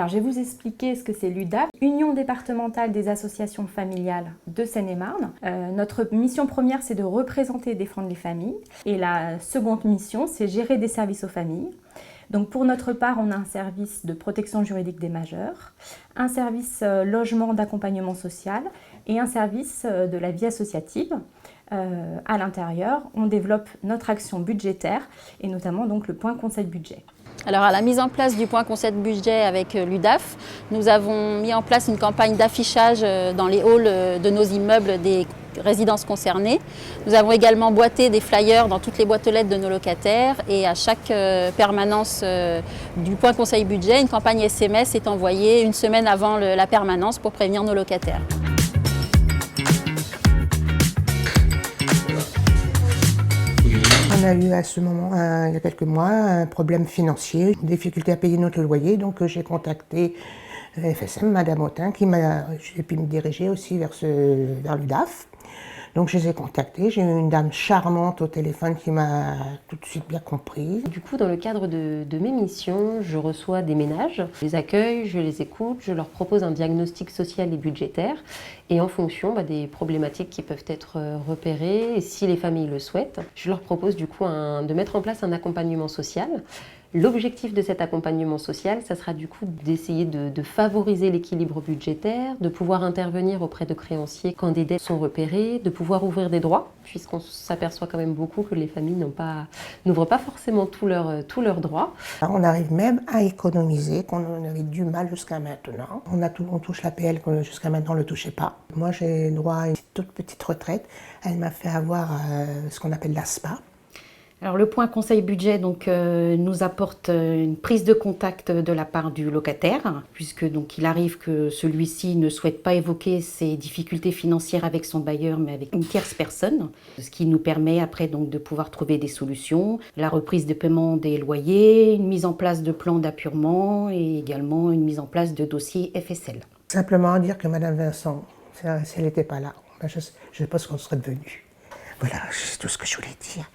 Alors, je vais vous expliquer ce que c'est l'UDAF, Union départementale des associations familiales de Seine-et-Marne. Notre mission première, c'est de représenter et défendre les familles. Et la seconde mission, c'est gérer des services aux familles. Donc pour notre part, on a un service de protection juridique des majeurs, un service logement d'accompagnement social et un service de la vie associative. À l'intérieur, on développe notre action budgétaire et notamment donc le point conseil budget. Alors à la mise en place du point conseil budget avec l'UDAF, nous avons mis en place une campagne d'affichage dans les halls de nos immeubles des résidences concernées. Nous avons également boîté des flyers dans toutes les boîtes aux lettres de nos locataires et à chaque permanence du point conseil budget, une campagne SMS est envoyée une semaine avant la permanence pour prévenir nos locataires. On a eu à ce moment, il y a quelques mois, un problème financier, une difficulté à payer notre loyer, donc j'ai contacté FSM, Madame Autain, j'ai pu me diriger aussi vers l'UDAF. Donc je les ai contactés, j'ai eu une dame charmante au téléphone qui m'a tout de suite bien comprise. Du coup, dans le cadre de mes missions, je reçois des ménages, je les accueille, je les écoute, je leur propose un diagnostic social et budgétaire et en fonction des problématiques qui peuvent être repérées, et si les familles le souhaitent, je leur propose du coup de mettre en place un accompagnement social. L'objectif de cet accompagnement social, ça sera du coup d'essayer de favoriser l'équilibre budgétaire, de pouvoir intervenir auprès de créanciers quand des dettes sont repérées, de pouvoir ouvrir des droits, puisqu'on s'aperçoit quand même beaucoup que les familles n'ouvrent pas forcément tous leurs droits. On arrive même à économiser, qu'on avait du mal jusqu'à maintenant. On touche l'APL que jusqu'à maintenant on ne le touchait pas. Moi j'ai droit à une toute petite retraite. Elle m'a fait avoir ce qu'on appelle l'ASPA. Alors le point conseil budget nous apporte une prise de contact de la part du locataire, puisque il arrive que celui-ci ne souhaite pas évoquer ses difficultés financières avec son bailleur, mais avec une tierce personne, ce qui nous permet après de pouvoir trouver des solutions, la reprise de paiement des loyers, une mise en place de plans d'appurement et également une mise en place de dossiers FSL. Simplement dire que Madame Vincent, si elle n'était pas là, je ne sais pas ce qu'on serait devenu. Voilà, c'est tout ce que je voulais dire.